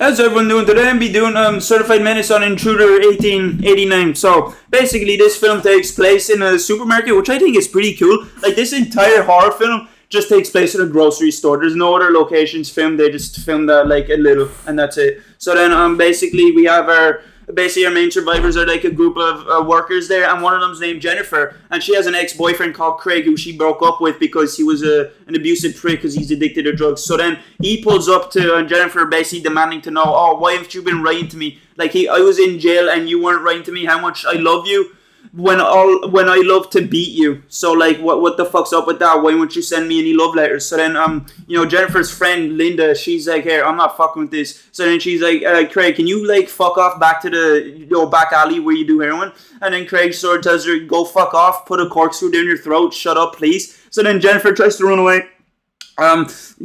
How's everyone doing today? I'm be doing Certified Menace on Intruder 1889. So basically, this film takes place in a supermarket, which I think is pretty cool. Like, this entire horror film just takes place in a grocery store. There's no other locations filmed. They just filmed that like a little, and that's it. So then basically we have our main survivors are like a group of workers there, and one of them's named Jennifer, and she has an ex-boyfriend called Craig who she broke up with because he was an abusive prick because he's addicted to drugs. So then he pulls up to Jennifer, basically demanding to know, oh, why haven't you been writing to me? Like, I was in jail and you weren't writing to me how much I love you when I love to beat you. So like, what the fuck's up with that? Why won't you send me any love letters? So then Jennifer's friend Linda, she's like, here, I'm not fucking with this. So then she's like, Craig, can you like fuck off back to the back alley where you do heroin? And then Craig sort of tells her, go fuck off, put a corkscrew down your throat, shut up please. So then Jennifer tries to run away.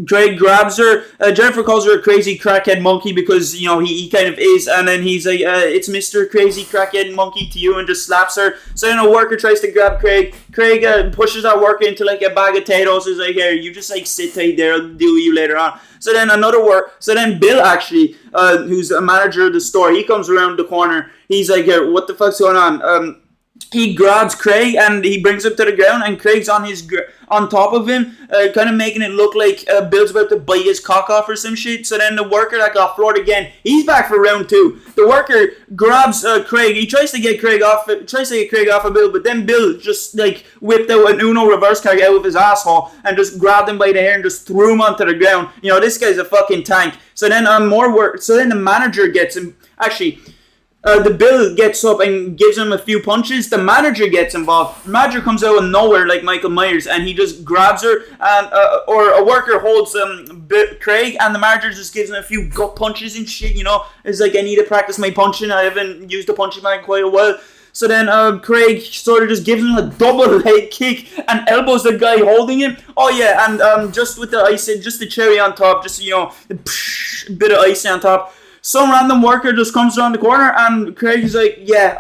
Craig grabs her. Jennifer calls her a crazy crackhead monkey because, he kind of is. And then he's like, it's Mr. Crazy Crackhead Monkey to you, and just slaps her. So then a worker tries to grab Craig. Craig pushes that worker into like a bag of potatoes. He's like, here, you just like sit tight there. I'll deal with you later on. So then Bill actually, who's a manager of the store, he comes around the corner. He's like, here, what the fuck's going on? He grabs Craig and he brings him to the ground, and Craig's on top of him, kind of making it look like Bill's about to bite his cock off or some shit. So then the worker that got floored again, he's back for round two. The worker grabs Craig. He tries to get Craig off of Bill, but then Bill just like whipped out an Uno reverse card out of his asshole and just grabbed him by the hair and just threw him onto the ground. This guy's a fucking tank. So then more work. So then the manager gets him. Actually, the Bill gets up and gives him a few punches. The manager gets involved. The manager comes out of nowhere like Michael Myers, and he just grabs her, and or a worker holds Craig, and the manager just gives him a few gut punches and shit. It's like, I need to practice my punching. I haven't used a punching bag in quite a while. So then Craig sort of just gives him a double leg kick and elbows the guy holding him. Oh yeah, and just with the icing, just the cherry on top, just a bit of icing on top. Some random worker just comes around the corner, and Craig is like, yeah,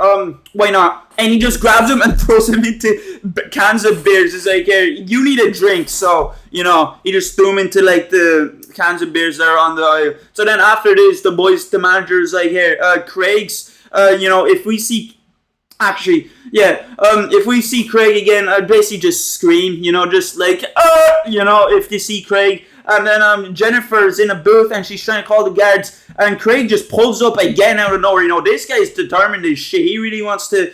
why not? And he just grabs him and throws him into cans of beers. He's like, here, you need a drink. So, he just threw him into like the cans of beers that are on the aisle. So then after this, the manager is like, here, Craig's, if we see, if we see Craig again, I'd basically just scream, just like, if you see Craig. And then Jennifer's in a booth and she's trying to call the guards, and Craig just pulls up again out of nowhere. This guy's determined as shit. He really wants to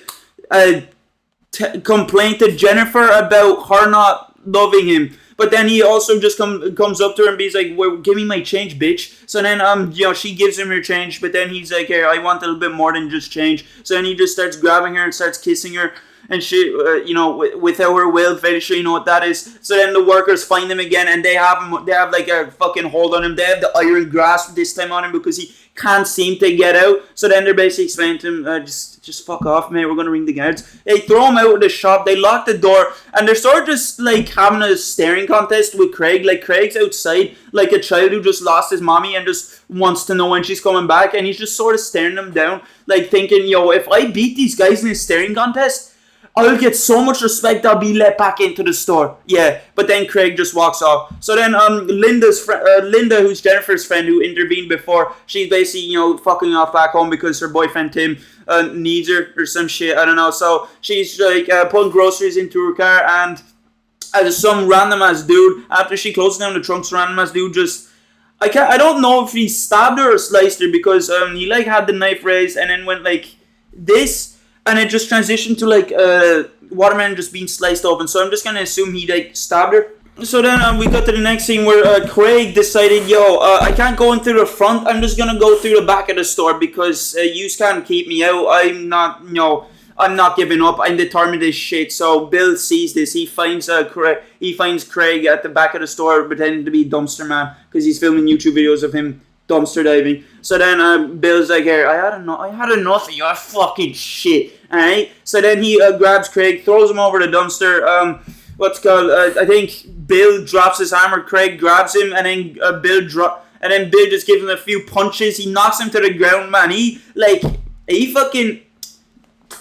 complain to Jennifer about her not loving him. But then he also just comes up to her and he's like, well, give me my change, bitch. So then, she gives him her change, but then he's like, here, I want a little bit more than just change. So then he just starts grabbing her and starts kissing her and shit, without her will. Very sure you know what that is. So then the workers find him again, and they have like a fucking hold on him. They have the iron grasp this time on him because he can't seem to get out. So then they're basically explaining to him, just fuck off, mate, we're going to ring the guards. They throw him out of the shop, they lock the door, and they're sort of just like having a staring contest with Craig. Like, Craig's outside like a child who just lost his mommy and just wants to know when she's coming back, and he's just sort of staring them down, like thinking, if I beat these guys in a staring contest, I'll get so much respect, I'll be let back into the store. Yeah, but then Craig just walks off. So then Linda, who's Jennifer's friend who intervened before, she's basically, fucking off back home because her boyfriend Tim needs her or some shit, I don't know. So she's like putting groceries into her car, and some random ass dude, after she closes down the trunk, some random ass dude just, I don't know if he stabbed her or sliced her, because he like had the knife raised and then went like this, and it just transitioned to like watermelon just being sliced open. So I'm just gonna assume he like stabbed her. So then we got to the next scene where Craig decided, I can't go in through the front. I'm just gonna go through the back of the store because you can't keep me out. I'm not giving up. I'm determined as shit. So Bill sees this. He finds Craig at the back of the store pretending to be Dumpster Man because he's filming YouTube videos of him dumpster diving. So then Bill's like, here, I had enough of your fucking shit. Alright? So then he grabs Craig, throws him over the dumpster. I think Bill drops his hammer, Craig grabs him, and then Bill just gives him a few punches. He knocks him to the ground, man. He fucking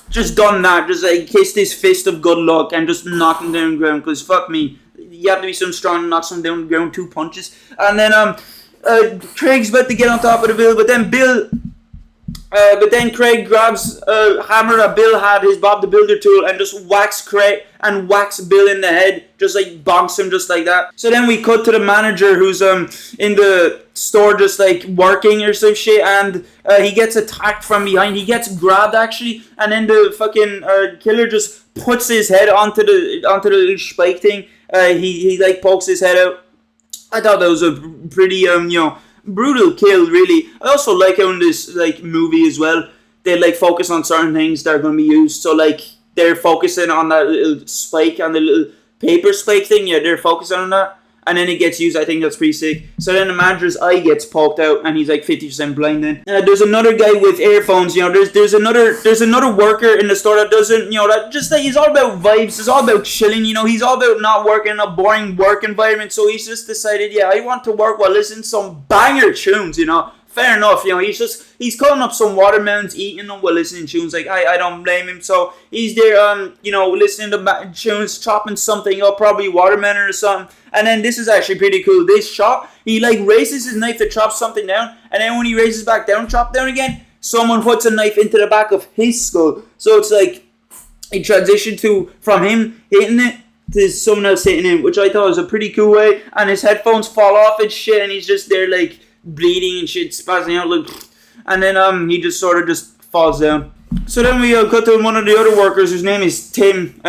just done that. Just like kissed his fist of good luck and just knocked him down the ground, because fuck me. You have to be some strong to knock someone down the ground, 2 punches. And then Craig's about to get on top of the Bill, but then Craig grabs a hammer that Bill had, his Bob the Builder tool, and just whacks Craig and whacks Bill in the head, just like bonks him just like that. So then we cut to the manager who's in the store just like working or some shit, and he gets attacked from behind. He gets grabbed actually, and then the fucking killer just puts his head onto the little spike thing. He like pokes his head out. I thought that was a pretty brutal kill, really. I also like how in this like movie as well, they like focus on certain things that are going to be used. So like they're focusing on that little spike and the little paper spike thing. Yeah, they're focusing on that, and then it gets used. I think that's pretty sick. So then the manager's eye gets poked out, and he's like 50% blind. Then there's another guy with earphones. There's another worker in the store that doesn't. That just like he's all about vibes. It's all about chilling. He's all about not working in a boring work environment. So he's just decided, yeah, I want to work while listening to some banger tunes. Fair enough, he's cutting up some watermelons, eating them while listening to tunes. Like, I don't blame him. So he's there, listening to tunes, chopping something up, probably watermelon or something. And then this is actually pretty cool. This shot, he like raises his knife to chop something down, and then when he raises back down, chop down again, someone puts a knife into the back of his skull. So it's like a transition from him hitting it to someone else hitting him, which I thought was a pretty cool way. And his headphones fall off and shit, and he's just there like bleeding and shit, spazzing out, like, and then he just sort of just falls down. So then we cut to one of the other workers whose name is Tim,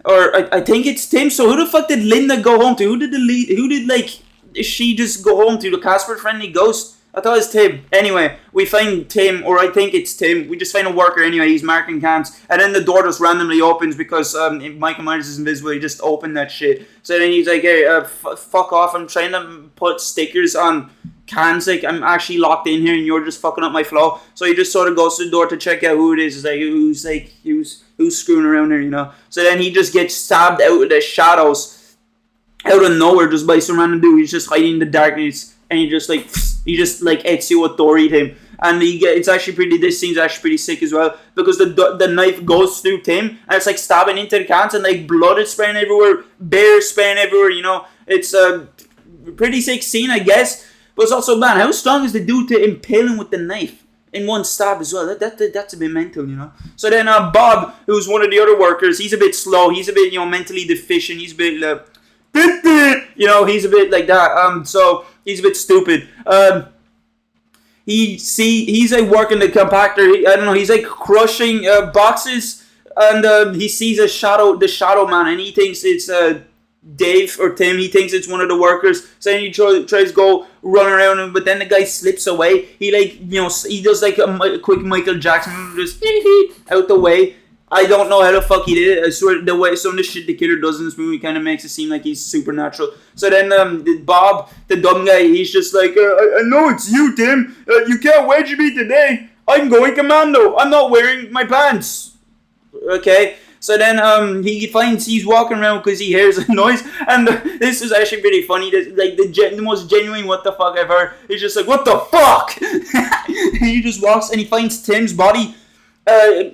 or I think it's Tim. So who the fuck did Linda go home to? Who did she just go home to? The Casper friendly ghost? I thought it was Tim. Anyway, we find Tim, or I think it's Tim. We just find a worker anyway. He's marking cans. And then the door just randomly opens because Michael Myers is invisible. He just opened that shit. So then he's like, hey, fuck off. I'm trying to put stickers on cans. Like, I'm actually locked in here and you're just fucking up my flow. So he just sort of goes to the door to check out who it is. It's like, who's screwing around there, So then he just gets stabbed out of the shadows, out of nowhere, just by some random dude. He's just hiding in the darkness. And he just like Ezio authoried him, and this scene's actually pretty sick as well because the knife goes through Tim and it's like stabbing into the cans and like blood is spraying everywhere, bear spraying everywhere. It's a pretty sick scene, I guess, but it's also, man, how strong is the dude to impale him with the knife in one stab as well? That's a bit mental, So then Bob, who's one of the other workers, he's a bit slow, he's a bit mentally deficient, he's a bit he's a bit like that. So he's a bit stupid. He's like working the compactor. He's like crushing boxes, and he sees the shadow man, and he thinks it's Dave or Tim. He thinks it's one of the workers. So then he tries to go run around him, but then the guy slips away. He he does like a quick Michael Jackson, just out the way. I don't know how the fuck he did it. I swear the way some of the shit the killer does in this movie kind of makes it seem like he's supernatural. So then Bob, the dumb guy, he's just like, I know it's you, Tim. You can't wager me today. I'm going commando. I'm not wearing my pants. Okay. So then he's walking around because he hears a noise, and this is actually pretty funny. Like the most genuine what the fuck I've heard. He's just like, what the fuck? He just walks and he finds Tim's body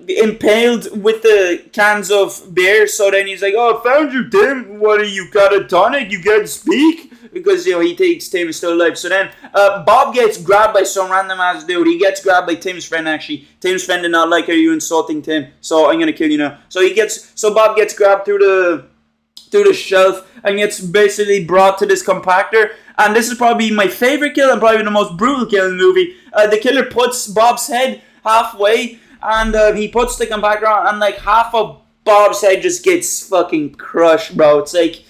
impaled with the cans of beer. So then he's like, oh, I found you, Tim. What are you, catatonic? You can't speak? Because he thinks Tim is still alive. So then Bob gets grabbed by some random ass dude. He gets grabbed by Tim's friend, actually. Tim's friend did not like, are you insulting Tim? So I'm gonna kill you now. So Bob gets grabbed through the shelf and gets basically brought to this compactor. And this is probably my favorite kill and probably the most brutal kill in the movie. The killer puts Bob's head halfway, and he puts the compactor on, and like half of Bob's head just gets fucking crushed, bro. It's like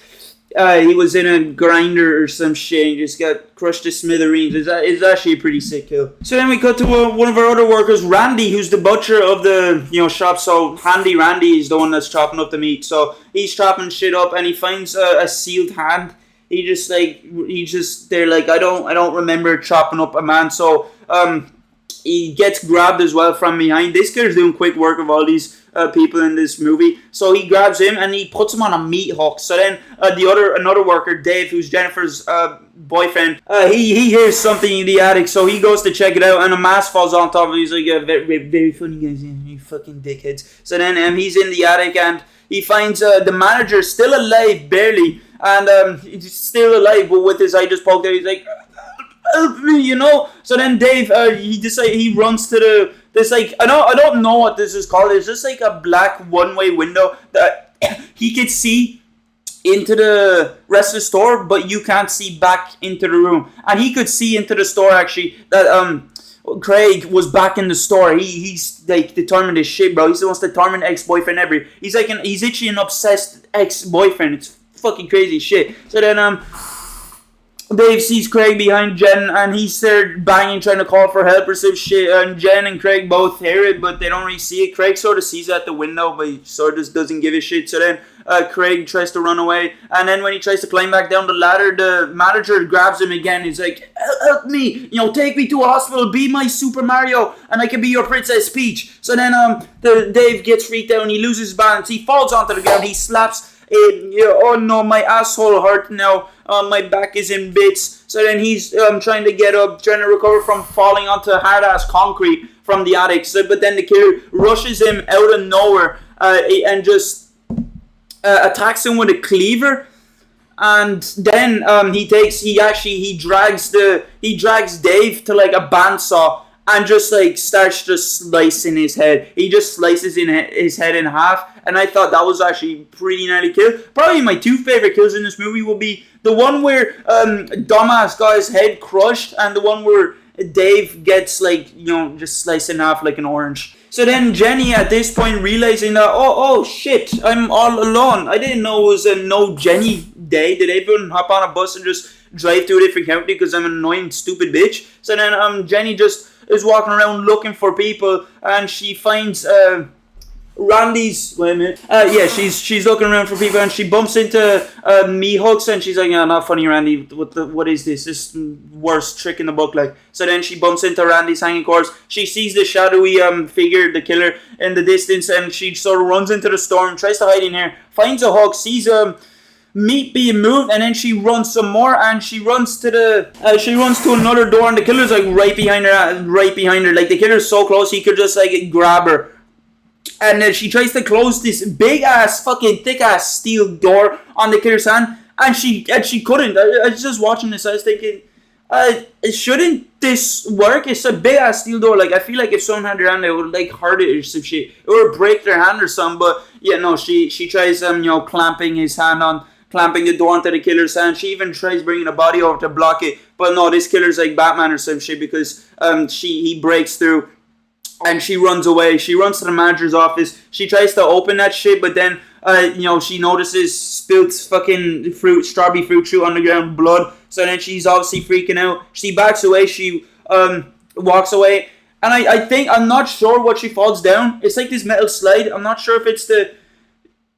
he was in a grinder or some shit. He just got crushed to smithereens. It's actually a pretty sick kill. So then we cut to one of our other workers, Randy, who's the butcher of the shop. So Handy Randy is the one that's chopping up the meat. So he's chopping shit up, and he finds a sealed hand. They're like, I don't remember chopping up a man. So he gets grabbed as well from behind. This killer's doing quick work of all these people in this movie. So he grabs him and he puts him on a meat hook. So then another worker, Dave, who's Jennifer's boyfriend, he hears something in the attic. So he goes to check it out, and a mask falls on top of him. He's like, very, very funny guys, you fucking dickheads. So then he's in the attic and he finds the manager still alive, barely. And he's still alive, but with his eye just poked out. He's like, help me, you know. So then Dave, he runs to this like I don't know what this is called. It's just like a black one-way window that he could see into the rest of the store, but you can't see back into the room. And he could see into the store actually that Craig was back in the store. He's like determined as shit, bro. He's the most determined ex-boyfriend ever. He's like he's actually an obsessed ex-boyfriend. It's fucking crazy shit. So then Dave sees Craig behind Jen, and he started banging, trying to call for help or some shit. And Jen and Craig both hear it, but they don't really see it. Craig sort of sees it at the window, but he sort of just doesn't give a shit. So then Craig tries to run away, and then when he tries to climb back down the ladder, the manager grabs him again. He's like, help me, take me to a hospital, be my Super Mario, and I can be your Princess Peach. So then Dave gets freaked out, and he loses his balance. He falls onto the ground, he slaps oh no, my asshole hurt now. My back is in bits. So then he's trying to get up, trying to recover from falling onto hard-ass concrete from the attic. But then the killer rushes him out of nowhere and just attacks him with a cleaver. And then he drags Dave to like a bandsaw and just like starts just slicing his head. He just slices his head in half. And I thought that was actually pretty gnarly kill. Probably my two favorite kills in this movie will be the one where dumbass got his head crushed, and the one where Dave gets like, just sliced in half like an orange. So then Jenny at this point realizing that, oh shit, I'm all alone. I didn't know it was a no Jenny day. Did everyone hop on a bus and just drive to a different county because I'm an annoying stupid bitch? So then Jenny just is walking around looking for people, and she finds Randy's. Wait a minute. She's looking around for people, and she bumps into me Hooks, and she's like, "Yeah, not funny, Randy. What is this? This worst trick in the book." Like, so then she bumps into Randy's hanging corpse. She sees the shadowy figure, the killer, in the distance, and she sort of runs into the storm, tries to hide in here, finds a Hook, sees meat being moved, and then she runs some more, and she runs to another door, and the killer's like right behind her. Like, the killer's so close he could just like grab her. And then she tries to close this big ass, fucking thick ass steel door on the killer's hand, and she couldn't. I was just watching this. I was thinking, shouldn't this work? It's a big ass steel door. Like, I feel like if someone had their hand, it would like hurt it or some shit, or break their hand or something. But yeah, no, she tries clamping the door onto the killer's hand. She even tries bringing a body over to block it. But no, this killer's like Batman or some shit, because he breaks through. And she runs away. She runs to the manager's office. She tries to open that shit, but then, she notices spilt fucking strawberry fruit shoot on the ground, blood. So then she's obviously freaking out. She backs away. She walks away. And I think, I'm not sure what she falls down. It's like this metal slide. I'm not sure if it's the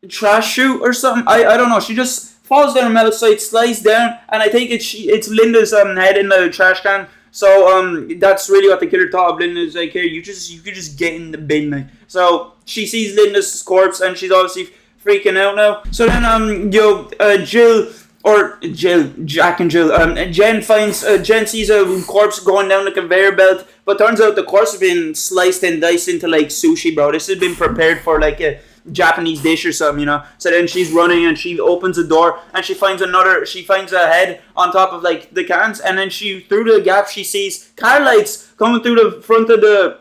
trash chute or something. I don't know. She just falls down a metal slide, slides down, and I think it's Linda's head in the trash can. So that's really what the killer thought of. Linda's like, here, you could just get in the bin, like. So she sees Linda's corpse, and she's obviously freaking out now. So then Jen sees a corpse going down the conveyor belt, but turns out the corpse has been sliced and diced into like sushi, bro. This has been prepared for like a Japanese dish or something, So then she's running, and she opens a door, and she finds a head on top of like the cans, and then through the gap she sees car lights coming through the front of the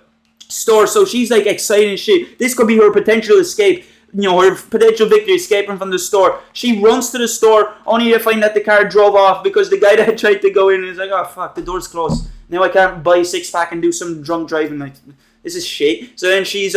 store. So she's like excited and shit. This could be her potential escape, her potential victory, escaping from the store. She runs to the store only to find that the car drove off, because the guy that tried to go in is like, oh fuck, the door's closed. Now I can't buy a 6-pack and do some drunk driving. Like, this is shit. So then she's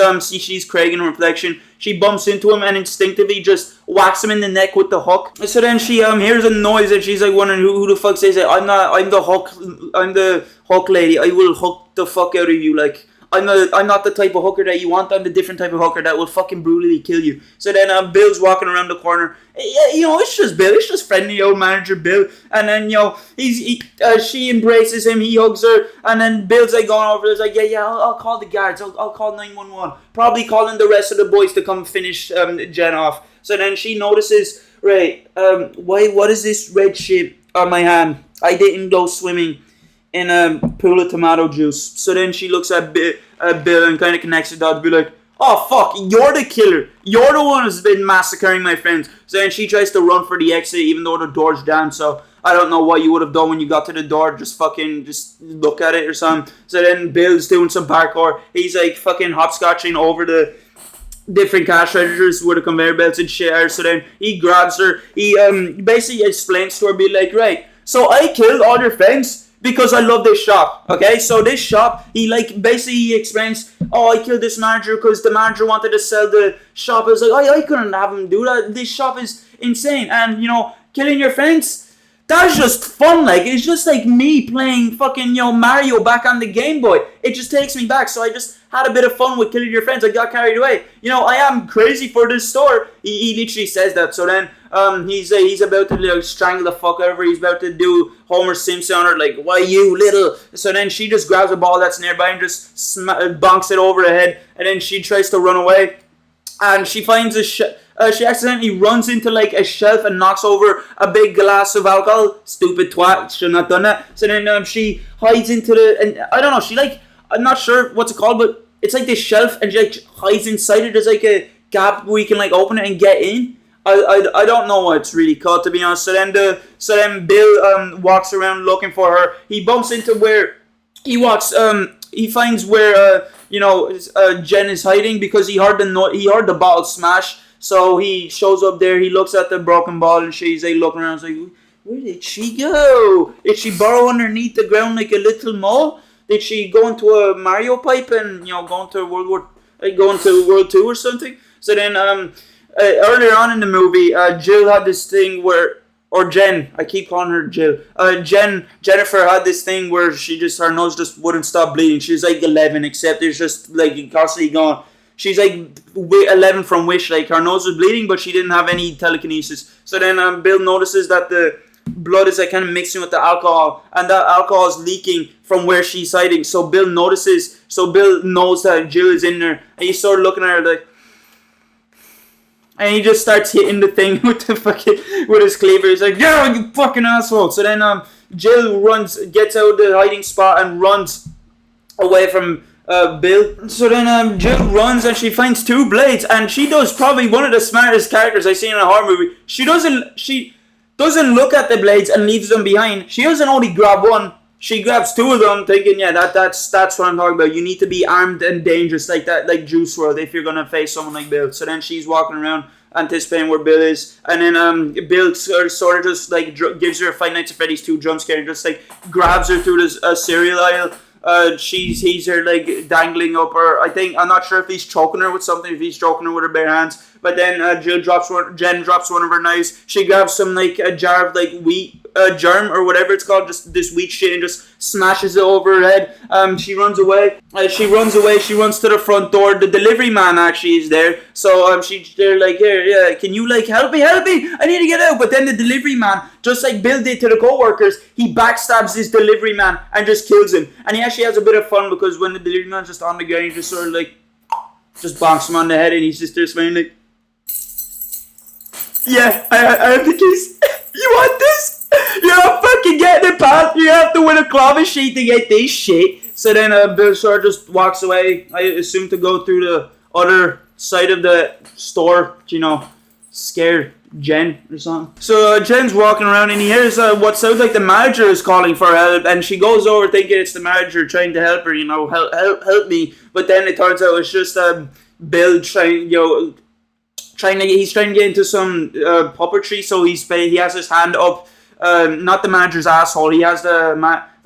Craig in reflection. She bumps into him and instinctively just whacks him in the neck with the hook. So then she hears a noise, and she's like wondering who the fuck says it. I'm the hook lady. I will hook the fuck out of you. Like, I'm not the type of hooker that you want. I'm the different type of hooker that will fucking brutally kill you. So then Bill's walking around the corner. It's just Bill. It's just friendly old manager Bill. And then she embraces him. He hugs her. And then Bill's like going over. He's like, yeah. I'll call the guards. I'll call 911. Probably calling the rest of the boys to come finish Jen off. So then she notices, right? What is this red shit on my hand? I didn't go swimming in a pool of tomato juice. So then she looks at Bill and kind of connects the dots, be like, oh fuck, you're the killer. You're the one who's been massacring my friends. So then she tries to run for the exit even though the door's jammed. So I don't know what you would have done when you got to the door. Just look at it or something. So then Bill's doing some parkour. He's like fucking hopscotching over the different cash registers with the conveyor belts and shit. So then he grabs her. He basically explains to her, be like, right, so I killed all your friends because I love this shop. Okay, so this shop, he explains, oh, I killed this manager because the manager wanted to sell the shop. I was like, I couldn't have him do that. This shop is insane. And, killing your friends, that's just fun. Like, it's just like me playing fucking, Mario back on the Game Boy. It just takes me back. So I just had a bit of fun with killing your friends. I got carried away. I am crazy for this store. He literally says that. So then he's about to strangle the fuck out of her. He's about to do Homer Simpson on her, like, why you little? So then she just grabs a ball that's nearby and just bonks it over her head. And then she tries to run away. And she finds she accidentally runs into like a shelf and knocks over a big glass of alcohol. Stupid twat, should not done that. So then she hides into and I don't know, I'm not sure what's it called, but it's like this shelf and she hides inside it. There's like a gap where you can open it and get in. I don't know what it's really called, to be honest. So then Bill walks around looking for her. He bumps into where he finds where Jen is hiding because he heard the bottle smash. So he shows up there. He looks at the broken ball and she's looking around. He's like, where did she go? Did she burrow underneath the ground like a little mole? Did she go into a Mario pipe and go into World 2 or something? So then earlier on in the movie, Jill had this thing or Jen, I keep calling her Jill. Jennifer had this thing where her nose just wouldn't stop bleeding. She was 11, except it's just constantly going. She's 11 from Wish, her nose was bleeding, but she didn't have any telekinesis. So then Bill notices that the blood is kind of mixing with the alcohol, and that alcohol is leaking from where she's hiding. So Bill knows that Jill is in there, and he's sort of looking at her and he just starts hitting the thing with his cleaver. He's like, yeah, you fucking asshole. So then Jill gets out of the hiding spot and runs away from Bill. So then Jill runs and she finds 2 blades, and she does probably one of the smartest characters I've seen in a horror movie. She doesn't look at the blades and leaves them behind. She doesn't only grab one. She grabs 2 of them, thinking, yeah, that's what I'm talking about. You need to be armed and dangerous like that, like Juice WRLD, if you're gonna face someone like Bill. So then she's walking around anticipating where Bill is, and then Bill sort of just gives her a Five Nights at Freddy's 2 jump scare and just grabs her through this cereal aisle. He's her dangling up her. I'm not sure if he's choking her with something, if he's choking her with her bare hands. But then Jen drops one of her knives. She grabs some a jar of wheat germ or whatever it's called, just this wheat shit, and just smashes it over her head. She runs away. She runs to the front door. The delivery man actually is there. So they're here, yeah, can you help me? I need to get out. But then the delivery man, just like Bill did to the co-workers, he backstabs this delivery man and just kills him. And he actually has a bit of fun because when the delivery man's just on the ground, he just sort of just bonks him on the head, and he's just there smiling yeah, I have the keys. You want this? You're not fucking getting it, pal. You have to win a clover sheet to get this shit. So then Bill sort of just walks away. I assume to go through the other side of the store, scare Jen or something. So Jen's walking around and he hears what sounds like the manager is calling for help, and she goes over thinking it's the manager trying to help her, help me. But then it turns out it's just Bill he's trying to get into some puppetry, so he has his hand up, not the manager's asshole, he has the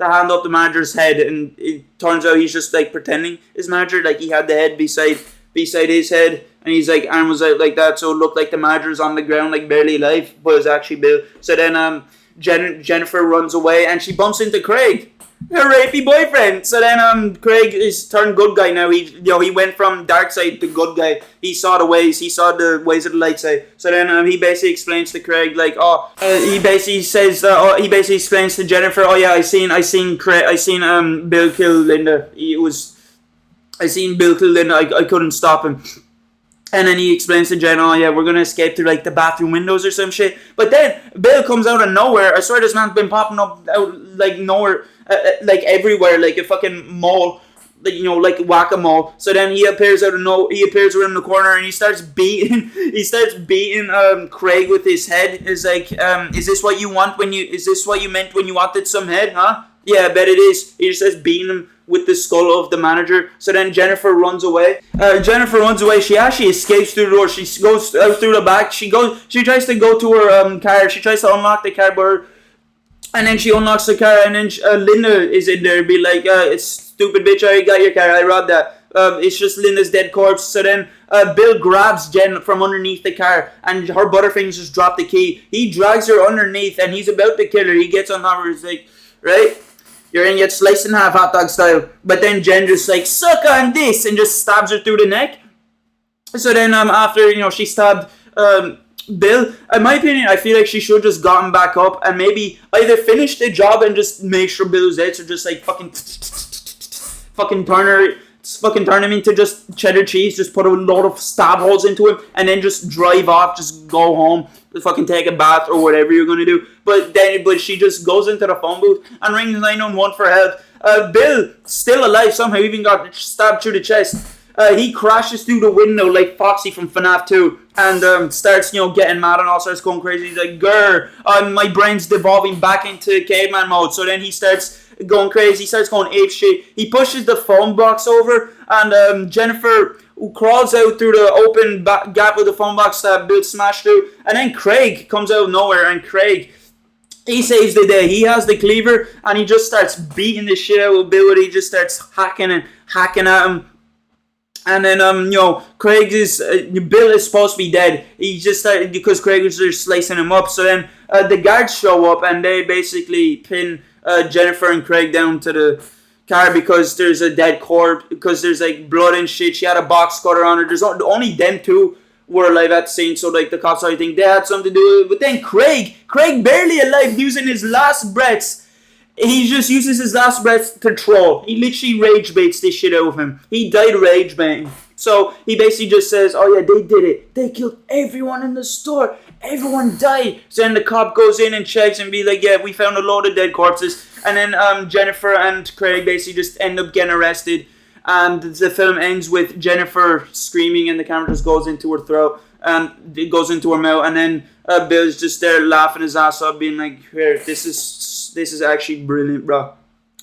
hand up the manager's head, and it turns out he's just pretending his manager, he had the head beside his head, and he's arm was out like that, so it looked like the manager's on the ground barely alive, but it was actually Bill. So then Jennifer runs away and she bumps into Craig, her rapey boyfriend. So then Craig is turned good guy now. He went from dark side to good guy. He saw the ways of the light side. So then he basically explains to Craig he basically explains to Jennifer, oh yeah, I seen Bill kill Linda. I seen Bill kill Linda. I couldn't stop him. And then he explains to Jen, oh yeah, we're gonna escape through the bathroom windows or some shit. But then Bill comes out of nowhere. I swear this man's been popping up out nowhere, everywhere, like a fucking mole. you know, like whack-a-mole. So then he appears around the corner and he starts beating Craig with his head. Is like, is this what you meant when you wanted some head, huh? Yeah, I bet it is. He just starts beating him with the skull of the manager. So then Jennifer runs away. She actually escapes through the door. She goes out through the back. She tries to go to her car. She tries to unlock the car, and then she unlocks the car, and then Linda is in there, be like, it's stupid bitch, I got your car, I robbed that. It's just Linda's dead corpse. So then Bill grabs Jen from underneath the car, and her butterfingers just drop the key. He drags her underneath, and he's about to kill her. He gets on top of her, he's like, right, you're gonna get sliced in half, hot dog style. But then Jen just like, suck on this, and just stabs her through the neck. So then after, you know, she stabbed Bill, in my opinion, I feel like she should have just gotten back up and maybe either finish the job and just make sure Bill was dead, so just like fucking turn him into just cheddar cheese, just put a load of stab holes into him, and then just drive off, just go home, just fucking take a bath or whatever you're gonna do. But she just goes into the phone booth and rings 911 for help. Bill, still alive somehow, even got stabbed through the chest. He crashes through the window like Foxy from FNAF 2 and starts, you know, getting mad and all starts going crazy. He's like, grr, my brain's devolving back into caveman mode. So then he starts going crazy. He starts going ape shit. He pushes the phone box over, and Jennifer crawls out through the open gap of the phone box that Bill smashed through. And then Craig comes out of nowhere, and Craig, he saves the day. He has the cleaver, and he just starts beating the shit out of Bill. He just starts hacking at him. And then, you know, Bill is supposed to be dead. He just started, because Craig was just slicing him up. So then, the guards show up and they basically pin Jennifer and Craig down to the car because there's a dead corpse, because there's like blood and shit. She had a box cutter on her. There's only them two were alive at the scene, so like the cops, I think they had something to do with it. But then Craig barely alive, using his last breaths. He just uses his last breath to troll. He literally rage baits this shit out of him. He died rage baiting. So he basically just says, oh yeah, they did it. They killed everyone in the store. Everyone died. So then the cop goes in and checks and be like, yeah, we found a load of dead corpses. And then Jennifer and Craig basically just end up getting arrested. And the film ends with Jennifer screaming and the camera just goes into her throat. And it goes into her mouth. And then Bill's just there laughing his ass off, being like, here, this is actually brilliant, bro.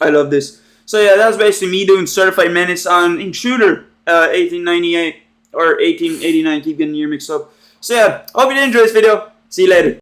I love this. So yeah, that's basically me doing Certified Menace on Intruder 1898 or 1889. Keep getting the year mixed up. So yeah, hope you did enjoy this video. See you later.